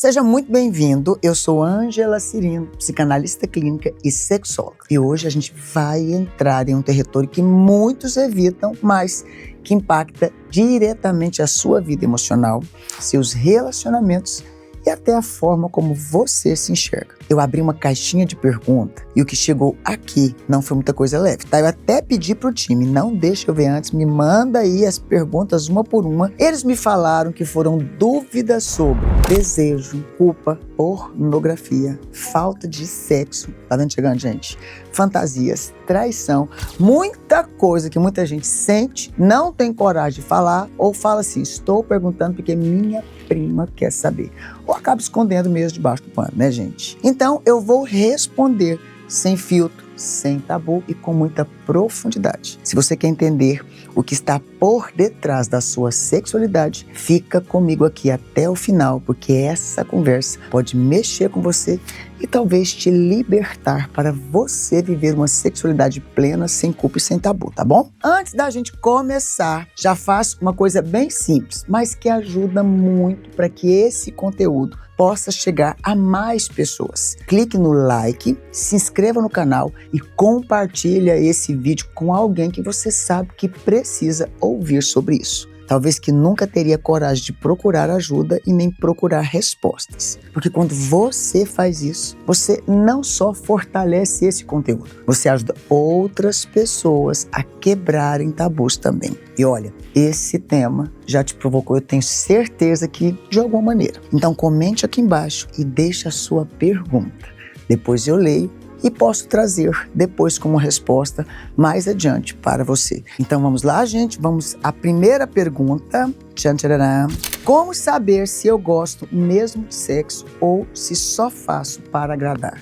Seja muito bem-vindo, eu sou Ângela Cirino, psicanalista clínica e sexóloga. E hoje a gente vai entrar em um território que muitos evitam, mas que impacta diretamente a sua vida emocional, seus relacionamentos e até a forma como você se enxerga. Eu abri uma caixinha de pergunta e o que chegou aqui não foi muita coisa leve, tá? Eu até pedi pro time, não deixa eu ver antes, me manda aí as perguntas uma por uma. Eles me falaram que foram dúvidas sobre desejo, culpa, pornografia, falta de sexo, tá vendo chegando, gente? Fantasias, traição, muita coisa que muita gente sente, não tem coragem de falar ou fala assim, estou perguntando porque minha prima quer saber. Ou acaba escondendo mesmo debaixo do pano, né, gente? Então, eu vou responder sem filtro, sem tabu e com muita profundidade. Se você quer entender o que está por detrás da sua sexualidade, fica comigo aqui até o final, porque essa conversa pode mexer com você e talvez te libertar para você viver uma sexualidade plena, sem culpa e sem tabu, tá bom? Antes da gente começar, já faço uma coisa bem simples, mas que ajuda muito para que esse conteúdo possa chegar a mais pessoas. Clique no like, se inscreva no canal e compartilha esse vídeo com alguém que você sabe que precisa ouvir sobre isso. Talvez que nunca teria coragem de procurar ajuda e nem procurar respostas. Porque quando você faz isso, você não só fortalece esse conteúdo, você ajuda outras pessoas a quebrarem tabus também. E olha, esse tema já te provocou, eu tenho certeza que de alguma maneira. Então comente aqui embaixo e deixe a sua pergunta. Depois eu leio e posso trazer depois como resposta mais adiante para você. Então vamos lá, gente, vamos à primeira pergunta. Tchan, tcharam. Como saber se eu gosto mesmo de sexo ou se só faço para agradar?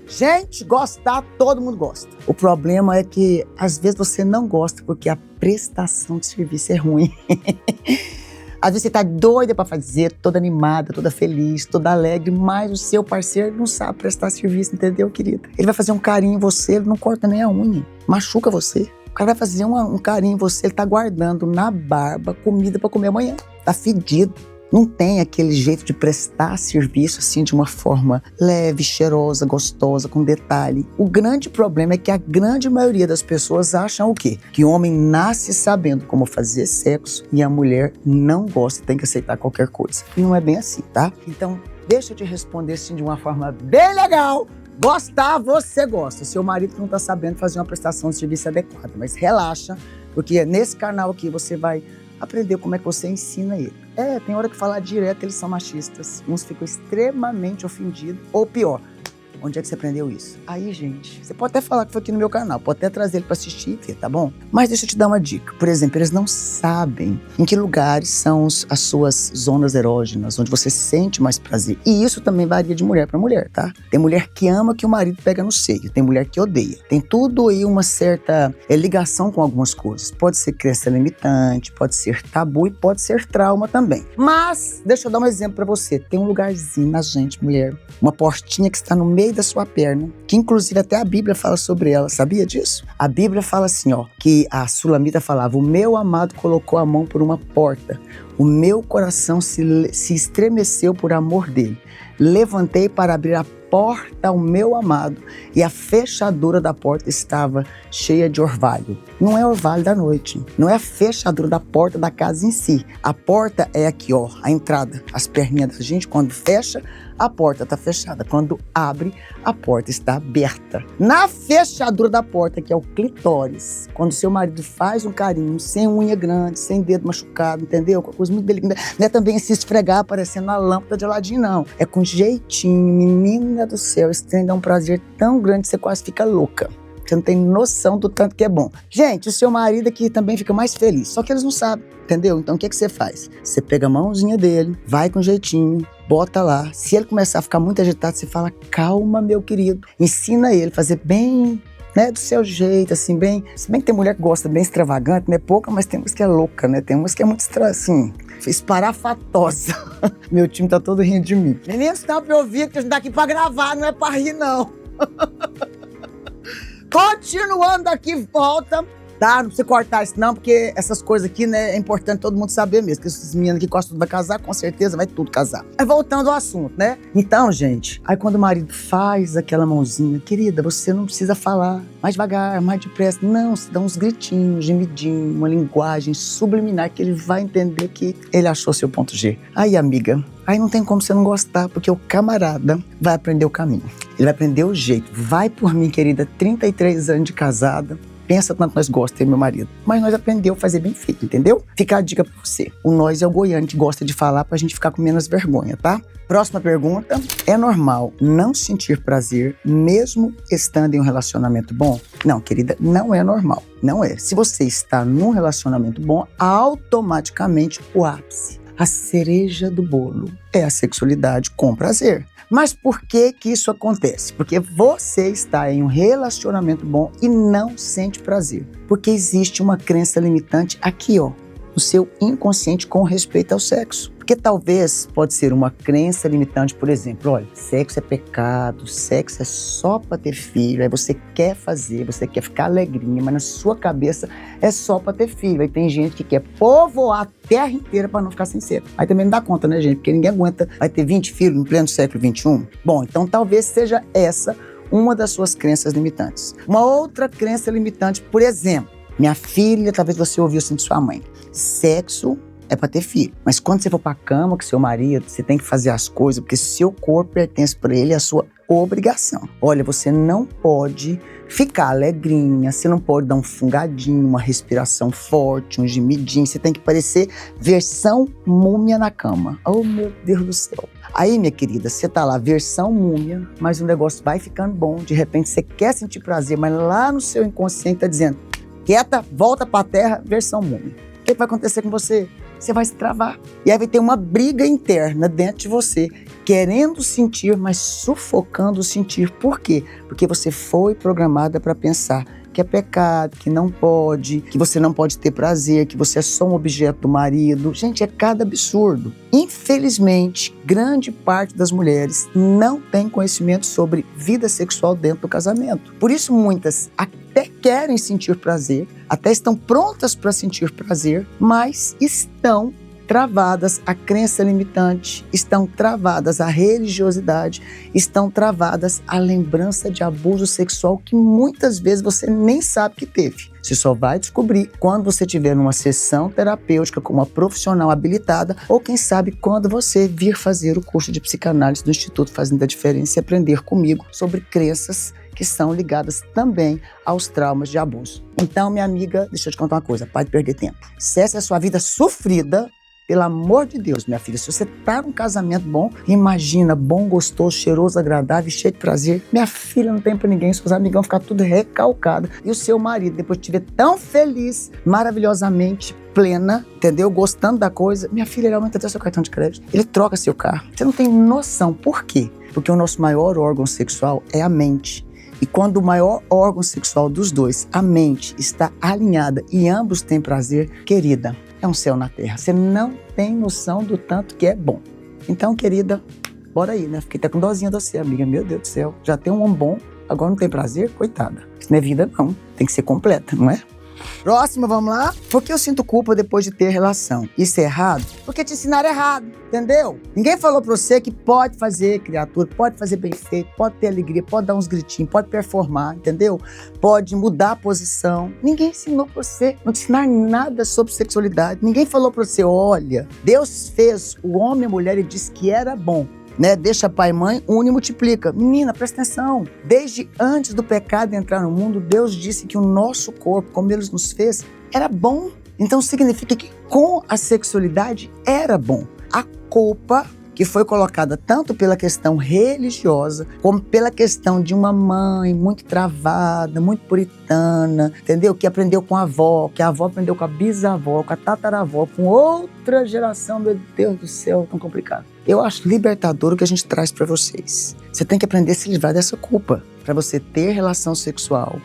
Gente, gostar, todo mundo gosta. O problema é que às vezes você não gosta porque a prestação de serviço é ruim. Às vezes você tá doida pra fazer, toda animada, toda feliz, toda alegre, mas o seu parceiro não sabe prestar serviço, entendeu, querida? Ele vai fazer um carinho em você, ele não corta nem a unha, machuca você. O cara vai fazer um carinho em você, ele tá guardando na barba comida pra comer amanhã. Tá fedido. Não tem aquele jeito de prestar serviço assim de uma forma leve, cheirosa, gostosa, com detalhe. O grande problema é que a grande maioria das pessoas acham o quê? Que o homem nasce sabendo como fazer sexo e a mulher não gosta e tem que aceitar qualquer coisa. E não é bem assim, tá? Então, deixa eu te responder assim de uma forma bem legal. Gostar, você gosta. Seu marido não tá sabendo fazer uma prestação de serviço adequada. Mas relaxa, porque nesse canal aqui você vai aprender como é que você ensina ele. Tem hora que falar direto, eles são machistas. Uns ficam extremamente ofendidos. Ou pior, onde é que você aprendeu isso? Aí, gente, você pode até falar que foi aqui no meu canal, pode até trazer ele pra assistir e ver, tá bom? Mas deixa eu te dar uma dica. Por exemplo, eles não sabem em que lugares são as suas zonas erógenas, onde você sente mais prazer. E isso também varia de mulher pra mulher, tá? Tem mulher que ama que o marido pega no seio, tem mulher que odeia. Tem tudo aí uma certa ligação com algumas coisas. Pode ser crença limitante, pode ser tabu e pode ser trauma também. Mas, deixa eu dar um exemplo pra você. Tem um lugarzinho na gente, mulher, uma portinha que está no meio da sua perna, que inclusive até a Bíblia fala sobre ela, sabia disso? A Bíblia fala assim, ó, que a Sulamita falava, o meu amado colocou a mão por uma porta, o meu coração se estremeceu por amor dele. Levantei para abrir a porta ao meu amado e a fechadura da porta estava cheia de orvalho. Não é orvalho da noite, não é a fechadura da porta da casa em si. A porta é aqui, ó, a entrada. As perninhas da gente, quando fecha, a porta está fechada. Quando abre, a porta está aberta. Na fechadura da porta, que é o clitóris, quando seu marido faz um carinho, sem unha grande, sem dedo machucado, entendeu? Com coisa muito delicada. Não é também se esfregar parecendo a lâmpada de ladinho, não. É com jeitinho, menina do céu. Esse trem dá um prazer tão grande que você quase fica louca. Você não tem noção do tanto que é bom. Gente, o seu marido aqui também fica mais feliz. Só que eles não sabem, entendeu? Então o que você faz? Você pega a mãozinha dele, vai com jeitinho, bota lá. Se ele começar a ficar muito agitado, você fala, calma, meu querido. Ensina ele a fazer bem, né, do seu jeito, assim, bem... Se bem que tem mulher que gosta bem extravagante, né? Pouca, mas tem umas que é louca, né? Tem umas que é muito, assim, esparafatosa. Meu time tá todo rindo de mim. Meninos, dá pra ouvir que a gente tá aqui pra gravar, não é pra rir, não. Continuando aqui, volta. tá? Não precisa cortar isso não, porque essas coisas aqui, né, é importante todo mundo saber mesmo, que esses meninos que gostam tudo vai casar, com certeza vai tudo casar. Mas voltando ao assunto, né? Então, gente, aí quando o marido faz aquela mãozinha, querida, você não precisa falar mais devagar, mais depressa. Não, você dá uns gritinhos, gemidinho, uma linguagem subliminar que ele vai entender que ele achou seu ponto G. Aí, amiga, aí não tem como você não gostar, porque o camarada vai aprender o caminho. Ele vai aprender o jeito. Vai por mim, querida, 33 anos de casada. Pensa tanto nós gostamos, meu marido. Mas nós aprendemos a fazer bem feito, entendeu? Fica a dica pra você. O nós é o goiano que gosta de falar pra gente ficar com menos vergonha, tá? Próxima pergunta. É normal não sentir prazer mesmo estando em um relacionamento bom? Não, querida, não é normal. Não é. Se você está num relacionamento bom, automaticamente o ápice, a cereja do bolo, é a sexualidade com prazer. Mas por que que isso acontece? Porque você está em um relacionamento bom e não sente prazer. Porque existe uma crença limitante aqui, ó, no seu inconsciente com respeito ao sexo. Porque talvez pode ser uma crença limitante, por exemplo, olha, sexo é pecado, sexo é só para ter filho, aí você quer fazer, você quer ficar alegrinha, mas na sua cabeça é só para ter filho. Aí tem gente que quer povoar a terra inteira para não ficar sem sexo. Aí também não dá conta, né, gente? Porque ninguém aguenta, vai ter 20 filhos no pleno século XXI. Bom, então talvez seja essa uma das suas crenças limitantes. Uma outra crença limitante, por exemplo, minha filha, talvez você ouviu assim de sua mãe, sexo é para ter filho. Mas quando você for para a cama com seu marido, você tem que fazer as coisas, porque seu corpo pertence para ele, é a sua obrigação. Olha, você não pode ficar alegrinha, você não pode dar um fungadinho, uma respiração forte, um gemidinho, você tem que parecer versão múmia na cama. Oh, meu Deus do céu. Aí, minha querida, você tá lá, versão múmia, mas o negócio vai ficando bom, de repente você quer sentir prazer, mas lá no seu inconsciente tá dizendo, quieta, volta pra terra, versão múmia. O que vai acontecer com você? Você vai se travar. E aí vai ter uma briga interna dentro de você, querendo sentir, mas sufocando o sentir. Por quê? Porque você foi programada para pensar que é pecado, que não pode, que você não pode ter prazer, que você é só um objeto do marido. Gente, é cada absurdo. Infelizmente, grande parte das mulheres não tem conhecimento sobre vida sexual dentro do casamento. Por isso, muitas até querem sentir prazer, até estão prontas para sentir prazer, mas estão travadas a crença limitante, estão travadas a religiosidade, estão travadas a lembrança de abuso sexual que muitas vezes você nem sabe que teve. Você só vai descobrir quando você estiver numa sessão terapêutica com uma profissional habilitada ou, quem sabe, quando você vir fazer o curso de psicanálise do Instituto Fazendo a Diferença e aprender comigo sobre crenças que são ligadas também aos traumas de abuso. Então, minha amiga, deixa eu te contar uma coisa, para de perder tempo. Se essa é a sua vida sofrida, pelo amor de Deus, minha filha, se você tá num casamento bom, imagina, bom, gostoso, cheiroso, agradável, cheio de prazer. Minha filha, não tem pra ninguém, seus amigos vão ficar tudo recalcado. E o seu marido, depois de te ver tão feliz, maravilhosamente plena, entendeu? Gostando da coisa, minha filha, ele aumenta até seu cartão de crédito. Ele troca seu carro. Você não tem noção. Por quê? Porque o nosso maior órgão sexual é a mente. E quando o maior órgão sexual dos dois, a mente, está alinhada e ambos têm prazer, querida, é um céu na terra. Você não tem noção do tanto que é bom. Então, querida, bora aí, né? Fiquei até com dozinha de você, amiga. Meu Deus do céu. Já tem um homem bom, agora não tem prazer? Coitada. Isso não é vida, não. Tem que ser completa, não é? Próxima, vamos lá? Por que eu sinto culpa depois de ter relação? Isso é errado? Porque te ensinaram errado, entendeu? Ninguém falou pra você que pode fazer, criatura, pode fazer bem feito, pode ter alegria, pode dar uns gritinhos, pode performar, entendeu? Pode mudar a posição. Ninguém ensinou pra você, não te ensinaram nada sobre sexualidade. Ninguém falou pra você, olha, Deus fez o homem e a mulher e disse que era bom. Né? Deixa pai e mãe, une e multiplica. Menina, presta atenção. Desde antes do pecado entrar no mundo, Deus disse que o nosso corpo, como Ele nos fez, era bom. Então significa que com a sexualidade era bom. A culpa que foi colocada tanto pela questão religiosa, como pela questão de uma mãe muito travada, muito puritana, entendeu? Que aprendeu com a avó, que a avó aprendeu com a bisavó, com a tataravó, com outra geração. Meu Deus do céu, tão complicado. Eu acho libertador o que a gente traz para vocês. Você tem que aprender a se livrar dessa culpa, para você ter relação sexual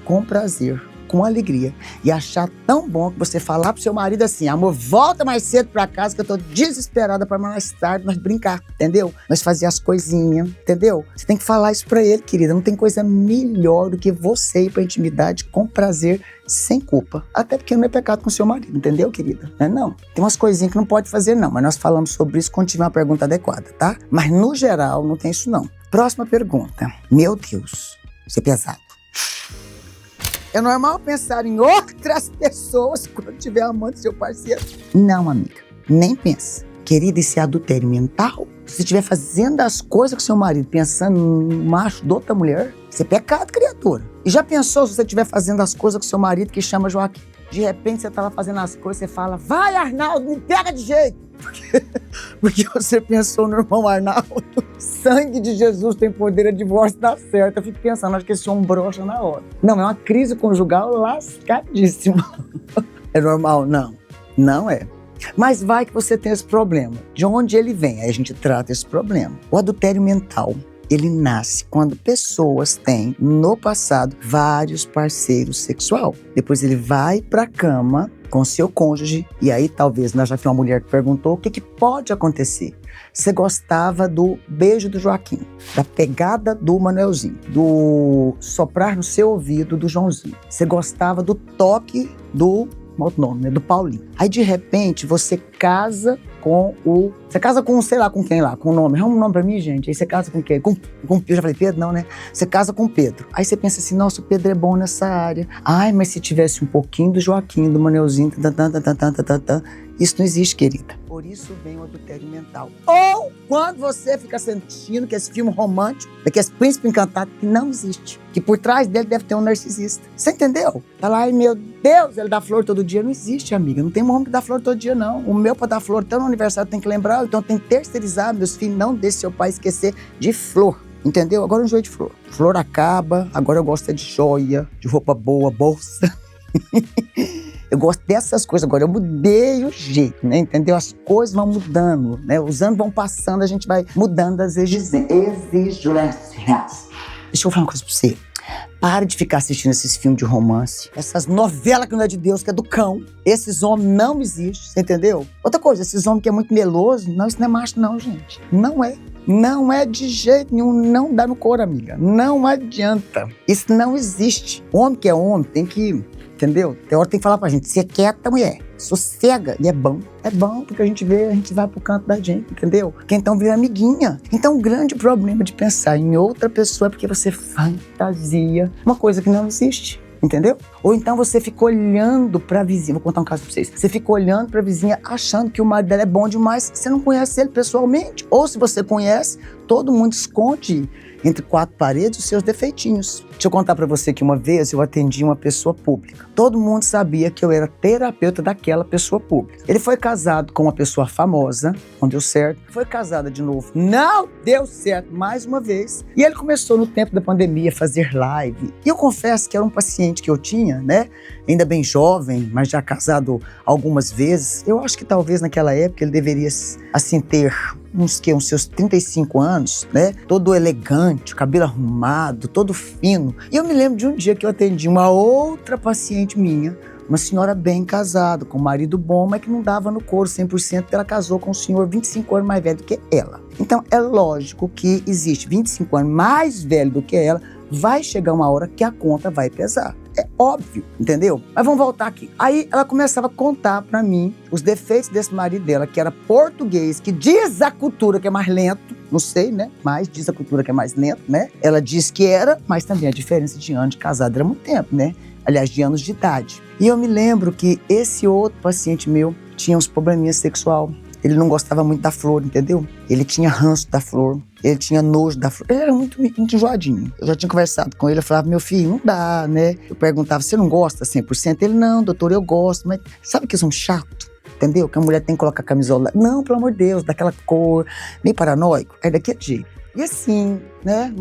com prazer, com alegria e achar tão bom que você falar pro seu marido assim: amor, volta mais cedo pra casa que eu tô desesperada pra mais tarde nós brincar, entendeu? Nós fazer as coisinhas, entendeu? Você tem que falar isso pra ele, querida. Não tem coisa melhor do que você ir pra intimidade com prazer, sem culpa. Até porque não é pecado com o seu marido, entendeu, querida? Não é não. Tem umas coisinhas que não pode fazer não, mas nós falamos sobre isso quando tiver uma pergunta adequada, tá? Mas no geral não tem isso não. Próxima pergunta. Meu Deus, isso é pesado. É normal pensar em outras pessoas quando estiver amando seu parceiro? Não, amiga. Nem pensa. Querida, isso é adultério mental? Se você estiver fazendo as coisas com seu marido pensando no macho de outra mulher, isso é pecado, criatura. E já pensou se você estiver fazendo as coisas com seu marido que chama Joaquim? De repente você tá lá fazendo as coisas, você fala: vai, Arnaldo, me pega de jeito. Porque você pensou no irmão Arnaldo. Sangue de Jesus tem poder, a divórcio dá certo. Eu fico pensando, acho que esse homem brocha na hora. Não, é uma crise conjugal lascadíssima. É normal? Não. Não é. Mas vai que você tem esse problema. De onde ele vem? Aí a gente trata esse problema. O adultério mental, ele nasce quando pessoas têm, no passado, vários parceiros sexuais. Depois ele vai pra cama com seu cônjuge, e aí talvez, nós já fomos uma mulher que perguntou, o que pode acontecer? Você gostava do beijo do Joaquim, da pegada do Manuelzinho, do soprar no seu ouvido do Joãozinho. Você gostava do toque do outro nome, né? Do Paulinho. Aí, de repente, você casa com o... Você casa com, sei lá, com quem lá, com o nome. Arruma um nome pra mim, gente. Aí você casa com quem? Eu já falei Pedro? Não, né? Você casa com o Pedro. Aí você pensa assim, nossa, o Pedro é bom nessa área. Ai, mas se tivesse um pouquinho do Joaquim, do Maneuzinho, isso não existe, querida. Por isso vem o adultério mental. Ou quando você fica sentindo que esse filme romântico, daqueles príncipe encantado, que não existe. Que por trás dele deve ter um narcisista. Você entendeu? Tá lá, ai meu Deus, ele dá flor todo dia. Não existe, amiga. Não tem um homem que dá flor todo dia, não. O meu pra dar flor, até no aniversário tem que lembrar. Então tem que terceirizar, meus filhos, não deixe seu pai esquecer de flor. Entendeu? Agora eu enjoei de flor. Flor acaba, agora eu gosto de joia, de roupa boa, bolsa. Eu gosto dessas coisas. Agora eu mudei o jeito, né? Entendeu? As coisas vão mudando, né? Os anos vão passando, a gente vai mudando as exigências. Deixa eu falar uma coisa pra você. Para de ficar assistindo esses filmes de romance, essas novelas que não é de Deus, que é do cão. Esses homens não existem, você entendeu? Outra coisa, esses homens que é muito meloso, não, isso não é macho não, gente. Não é. Não é de jeito nenhum, não dá no couro, amiga. Não adianta. Isso não existe. Homem que é homem tem que... Entendeu? Tem hora que tem que falar pra gente, se é quieta, mulher, sossega. E é bom porque a gente vê, a gente vai pro canto da gente, entendeu? Porque então vira amiguinha. Então o grande problema de pensar em outra pessoa é porque você fantasia uma coisa que não existe. Entendeu? Ou então você fica olhando pra vizinha, vou contar um caso pra vocês. Você fica olhando pra vizinha achando que o marido dela é bom demais, você não conhece ele pessoalmente. Ou se você conhece, todo mundo esconde entre quatro paredes os seus defeitinhos. Deixa eu contar pra você que uma vez eu atendi uma pessoa pública. Todo mundo sabia que eu era terapeuta daquela pessoa pública. Ele foi casado com uma pessoa famosa, não deu certo. Foi casada de novo, não deu certo mais uma vez. E ele começou no tempo da pandemia a fazer live. E eu confesso que era um paciente que eu tinha, né? Ainda bem jovem, mas já casado algumas vezes. Eu acho que talvez naquela época ele deveria, assim, ter uns seus 35 anos, né? Todo elegante, cabelo arrumado, todo fino. E eu me lembro de um dia que eu atendi uma outra paciente minha, uma senhora bem casada, com um marido bom, mas que não dava no couro 100%, porque ela casou com um senhor 25 anos mais velho do que ela. Então é lógico que existe 25 anos mais velho do que ela, vai chegar uma hora que a conta vai pesar. É óbvio, entendeu? Mas vamos voltar aqui. Aí ela começava a contar pra mim os defeitos desse marido dela, que era português, que diz a cultura que é mais lento, não sei, né? Mas diz a cultura que é mais lento, né? Ela diz que era, mas também a diferença de ano de casado era muito tempo, né? Aliás, de anos de idade. E eu me lembro que esse outro paciente meu tinha uns probleminhas sexual. Ele não gostava muito da flor, entendeu? Ele tinha ranço da flor, ele tinha nojo da flor. Ele era muito enjoadinho. Eu já tinha conversado com ele, eu falava, meu filho, não dá, né? Eu perguntava, você não gosta 100%? Ele, não, doutor, eu gosto. Mas sabe que eles são chatos? Entendeu? Que a mulher tem que colocar camisola. Não, pelo amor de Deus, daquela cor, meio paranoico. É daquele jeito. E assim, né,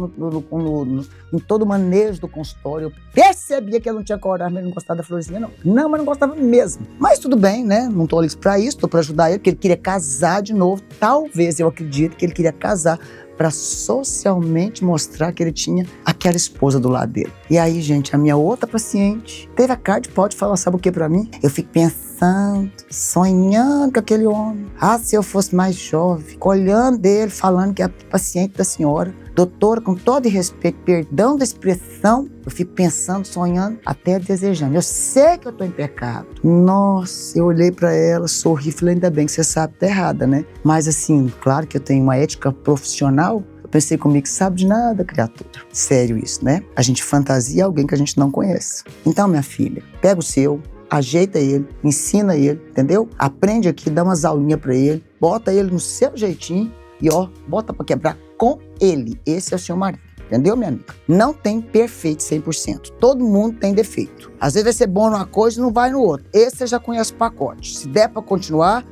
em todo o manejo do consultório, eu percebia que ela não tinha coragem, mas ele não gostava da Florzinha, não. Não, mas não gostava mesmo. Mas tudo bem, né, não tô ali pra isso, tô pra ajudar ele, porque ele queria casar de novo. Talvez, eu acredito que ele queria casar para socialmente mostrar que ele tinha aquela esposa do lado dele. E aí, gente, a minha outra paciente teve a cara de pau de falar, sabe o que pra mim? Eu fico pensando, sonhando com aquele homem. Ah, se eu fosse mais jovem, olhando ele, falando que é a paciente da senhora. Doutora, com todo respeito, perdão da expressão, eu fico pensando, sonhando, até desejando. Eu sei que eu tô em pecado. Nossa, eu olhei pra ela, sorri, falei, ainda bem que você sabe que tá errada, né? Mas assim, claro que eu tenho uma ética profissional. Eu pensei comigo, sabe de nada, criatura. Sério isso, né? A gente fantasia alguém que a gente não conhece. Então, minha filha, pega o seu, ajeita ele, ensina ele, entendeu? Aprende aqui, dá umas aulinhas pra ele, bota ele no seu jeitinho e ó, bota pra quebrar com ele. Esse é o seu marido. Entendeu, minha amiga? Não tem perfeito 100%. Todo mundo tem defeito. Às vezes vai ser bom numa coisa e não vai no outro. Esse você já conhece o pacote. Se der pra continuar,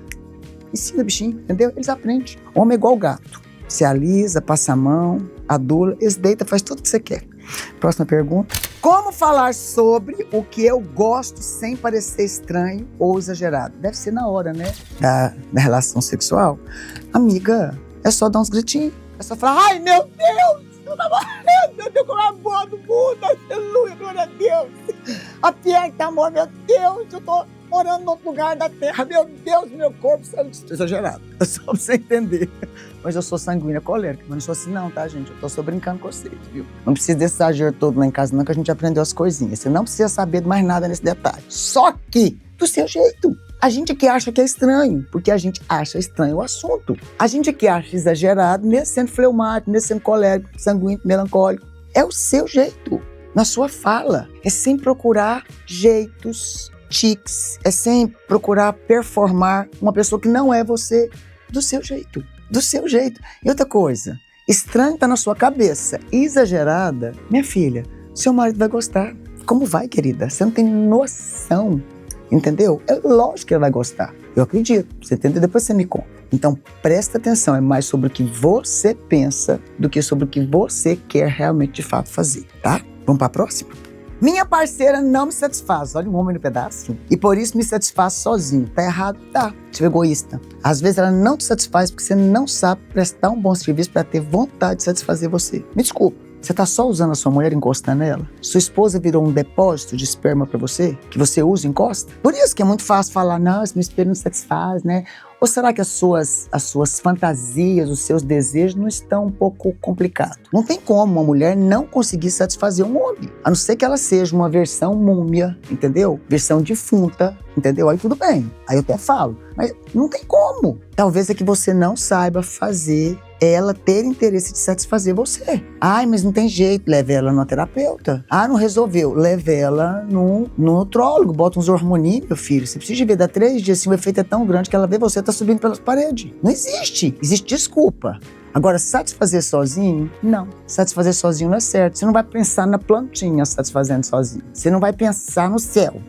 ensina o bichinho, entendeu? Eles aprendem. Homem é igual gato. Se alisa, passa a mão, adula, eles deita, faz tudo o que você quer. Próxima pergunta. Como falar sobre o que eu gosto sem parecer estranho ou exagerado? Deve ser na hora, né? Da relação sexual. Amiga, é só dar uns gritinhos. É só falar, ai meu Deus, eu tô morrendo, meu Deus, como é a boa do mundo, aleluia, glória a Deus. Aperta, amor, meu Deus, eu tô morando em outro lugar da terra, meu Deus, meu corpo, exagerado. É só pra você entender. Mas eu sou sanguínea colérica, mas não sou assim não, tá, gente? Eu tô só brincando com vocês, viu? Não precisa desse exagero todo lá em casa não, que a gente aprendeu as coisinhas. Você não precisa saber de mais nada nesse detalhe. Só que, do seu jeito. A gente que acha que é estranho, porque a gente acha estranho o assunto. A gente que acha exagerado, mesmo sendo fleumático, mesmo sendo colérico, sanguíneo, melancólico. É o seu jeito, na sua fala. É sem procurar jeitos, tiques. É sem procurar performar uma pessoa que não é você, do seu jeito. Do seu jeito. E outra coisa, estranho tá na sua cabeça, exagerada, minha filha, seu marido vai gostar. Como vai, querida? Você não tem noção. Entendeu? É lógico que ele vai gostar. Eu acredito. Você entendeu? Depois você me conta. Então, presta atenção. É mais sobre o que você pensa do que sobre o que você quer realmente, de fato, fazer. Tá? Vamos para a próxima? Minha parceira não me satisfaz. Olha um homem no pedaço. E por isso me satisfaz sozinho. Tá errado? Tá. Você é egoísta. Às vezes ela não te satisfaz porque você não sabe prestar um bom serviço para ter vontade de satisfazer você. Me desculpa. Você tá só usando a sua mulher e encostando nela? Sua esposa virou um depósito de esperma pra você? Que você usa e encosta? Por isso que é muito fácil falar, não, esse meu esperma não satisfaz, né? Ou será que as suas fantasias, os seus desejos não estão um pouco complicados? Não tem como uma mulher não conseguir satisfazer um homem. A não ser que ela seja uma versão múmia, entendeu? Versão defunta, entendeu? Aí tudo bem. Aí eu até falo. Mas não tem como. Talvez é que você não saiba fazer ela ter interesse de satisfazer você. Ai, mas não tem jeito. Leve ela no terapeuta. Ah, não resolveu. Leve ela no nutrólogo. Bota uns hormoninhos, meu filho. Você precisa ver, dá 3 dias assim, o efeito é tão grande que ela vê você tá subindo pelas paredes. Não existe. Existe desculpa. Agora, satisfazer sozinho? Não. Satisfazer sozinho não é certo. Você não vai pensar na plantinha satisfazendo sozinho. Você não vai pensar no céu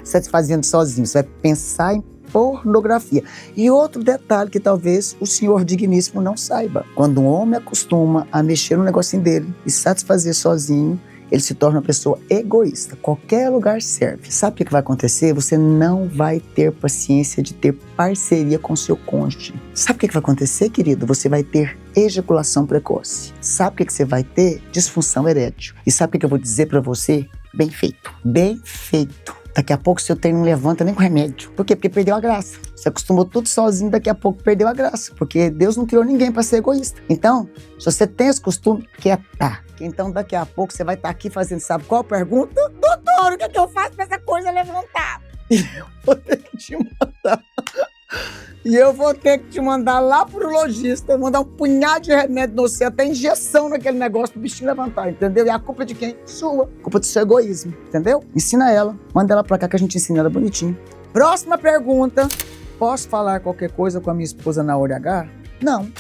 satisfazendo sozinho. Você vai pensar em pornografia. E outro detalhe que talvez o senhor digníssimo não saiba. Quando um homem acostuma a mexer no negocinho dele e satisfazer sozinho, ele se torna uma pessoa egoísta. Qualquer lugar serve. Sabe o que vai acontecer? Você não vai ter paciência de ter parceria com seu cônjuge. Sabe o que vai acontecer, querido? Você vai ter ejaculação precoce. Sabe o que você vai ter? Disfunção erétil. E sabe o que eu vou dizer pra você? Bem feito. Bem feito. Daqui a pouco seu trem não levanta nem com remédio. Por quê? Porque perdeu a graça. Você acostumou tudo sozinho, daqui a pouco perdeu a graça. Porque Deus não criou ninguém para ser egoísta. Então, se você tem esse costume, quieta. Então, daqui a pouco você vai estar aqui fazendo, sabe qual pergunta? Doutor, o que é que eu faço para essa coisa levantar? E eu vou ter que te mandar. E eu vou ter que te mandar lá pro lojista, mandar um punhado de remédio no você, até injeção naquele negócio pro bichinho levantar, entendeu? E a culpa é de quem? Sua. Culpa do seu egoísmo, entendeu? Ensina ela, manda ela pra cá que a gente ensina ela bonitinho. Próxima pergunta. Posso falar qualquer coisa com a minha esposa na hora H? Não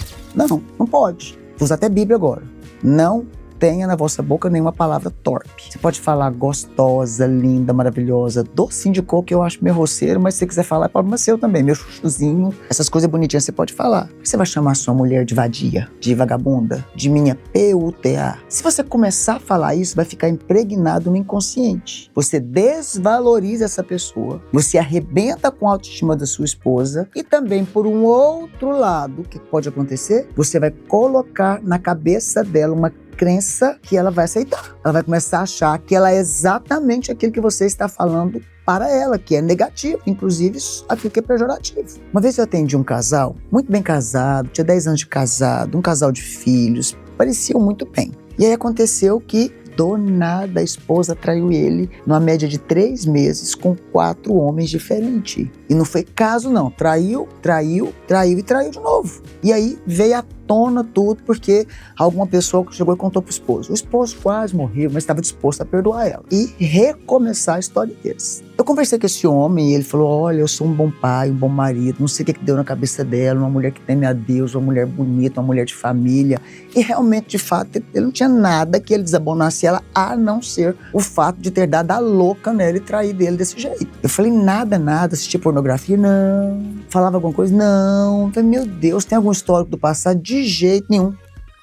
pode. Vou usar até Bíblia agora. Não tenha na vossa boca nenhuma palavra torpe. Você pode falar gostosa, linda, maravilhosa, docinho de coco, eu acho meio roceiro, mas se você quiser falar, é problema seu também, meu chuchuzinho, essas coisas bonitinhas você pode falar. Você vai chamar sua mulher de vadia, de vagabunda, de minha PUTA. Se você começar a falar isso, vai ficar impregnado no inconsciente. Você desvaloriza essa pessoa, você arrebenta com a autoestima da sua esposa e também, por um outro lado, o que pode acontecer? Você vai colocar na cabeça dela uma crença que ela vai aceitar. Ela vai começar a achar que ela é exatamente aquilo que você está falando para ela, que é negativo, inclusive aquilo que é pejorativo. Uma vez eu atendi um casal, muito bem casado, tinha 10 anos de casado, um casal de filhos, pareciam muito bem. E aí aconteceu que, do nada, a esposa traiu ele numa média de 3 meses com 4 homens diferentes. E não foi caso não, traiu e traiu de novo. E aí veio à tona tudo porque alguma pessoa chegou e contou pro esposo. O esposo quase morreu, mas estava disposto a perdoar ela e recomeçar a história deles. Eu conversei com esse homem e ele falou, olha, eu sou um bom pai, um bom marido, não sei o que deu na cabeça dela, uma mulher que teme a Deus, uma mulher bonita, uma mulher de família. E realmente, de fato, ele não tinha nada que ele desabonasse ela, a não ser o fato de ter dado a louca nela e traído ele desse jeito. Eu falei, nada, assistir pornografia? Não. Falava alguma coisa? Não. Eu falei, meu Deus, tem algum histórico do passado? De jeito nenhum.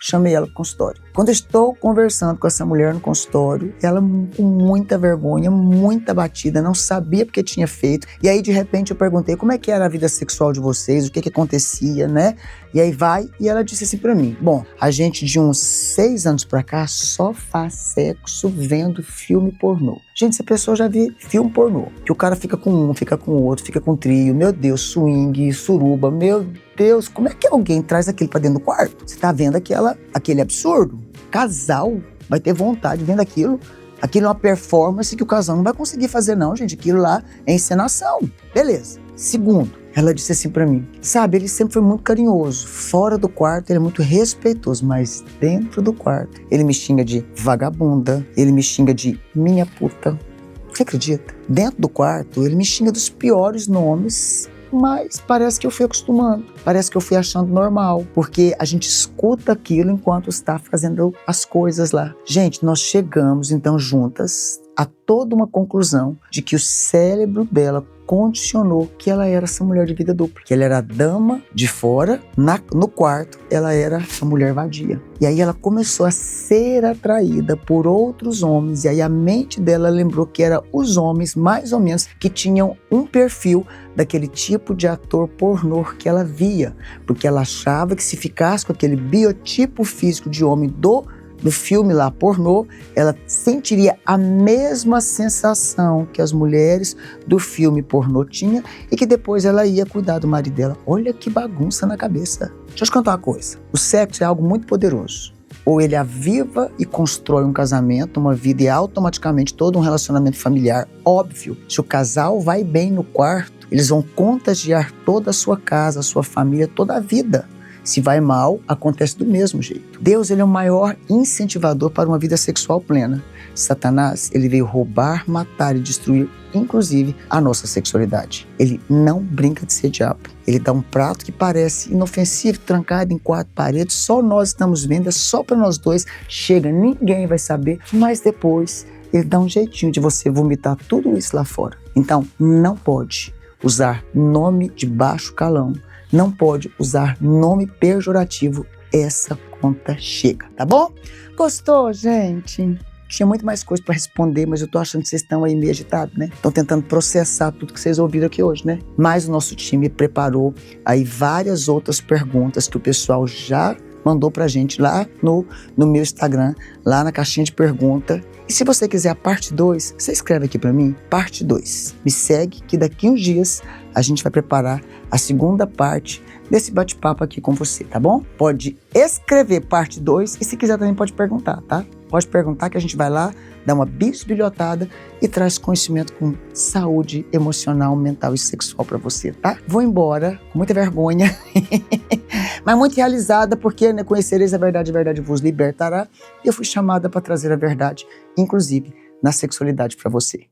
Chamei ela para o consultório. Quando eu estou conversando com essa mulher no consultório, ela com muita vergonha, muita batida, não sabia porque tinha feito. E aí, de repente, eu perguntei como é que era a vida sexual de vocês, o que acontecia, né? E aí e ela disse assim pra mim, bom, a gente de uns 6 anos pra cá só faz sexo vendo filme pornô. Gente, se a pessoa já vê filme pornô, que o cara fica com um, fica com o outro, fica com trio, meu Deus, swing, suruba, meu Deus, como é que alguém traz aquilo pra dentro do quarto? Você tá vendo aquele absurdo? Casal vai ter vontade vendo aquilo. Aquilo é uma performance que o casal não vai conseguir fazer não, gente. Aquilo lá é encenação. Beleza. Segundo, ela disse assim pra mim, sabe, ele sempre foi muito carinhoso. Fora do quarto ele é muito respeitoso, mas dentro do quarto ele me xinga de vagabunda, ele me xinga de minha puta. Você acredita? Dentro do quarto ele me xinga dos piores nomes, mas parece que eu fui acostumando, parece que eu fui achando normal, porque a gente escuta aquilo enquanto está fazendo as coisas lá. Gente, nós chegamos então juntas a toda uma conclusão de que o cérebro dela condicionou que ela era essa mulher de vida dupla, que ela era a dama de fora, no quarto ela era a mulher vadia. E aí ela começou a ser atraída por outros homens, e aí a mente dela lembrou que eram os homens, mais ou menos, que tinham um perfil daquele tipo de ator pornô que ela via, porque ela achava que se ficasse com aquele biotipo físico de homem do filme lá, pornô, ela sentiria a mesma sensação que as mulheres do filme pornô tinham e que depois ela ia cuidar do marido dela. Olha que bagunça na cabeça. Deixa eu te contar uma coisa. O sexo é algo muito poderoso. Ou ele aviva e constrói um casamento, uma vida e automaticamente todo um relacionamento familiar. Óbvio, se o casal vai bem no quarto, eles vão contagiar toda a sua casa, a sua família, toda a vida. Se vai mal, acontece do mesmo jeito. Deus, ele é o maior incentivador para uma vida sexual plena. Satanás, ele veio roubar, matar e destruir, inclusive, a nossa sexualidade. Ele não brinca de ser diabo. Ele dá um prato que parece inofensivo, trancado em 4 paredes, só nós estamos vendo, é só para nós dois, chega, ninguém vai saber, mas depois ele dá um jeitinho de você vomitar tudo isso lá fora. Então, não pode usar nome de baixo calão, não pode usar nome pejorativo, essa conta chega, tá bom? Gostou, gente? Tinha muito mais coisa para responder, mas eu tô achando que vocês estão aí meio agitados, né? Estão tentando processar tudo que vocês ouviram aqui hoje, né? Mas o nosso time preparou aí várias outras perguntas que o pessoal já mandou pra gente lá no meu Instagram, lá na caixinha de pergunta. E se você quiser a parte 2, você escreve aqui pra mim, parte 2. Me segue que daqui uns dias a gente vai preparar a segunda parte desse bate-papo aqui com você, tá bom? Pode escrever parte 2 e se quiser também pode perguntar, tá? Pode perguntar que a gente vai lá, dá uma bisbilhotada e traz conhecimento com saúde emocional, mental e sexual pra você, tá? Vou embora com muita vergonha, mas muito realizada porque, né, conhecereis a verdade vos libertará. E eu fui chamada para trazer a verdade, inclusive na sexualidade pra você.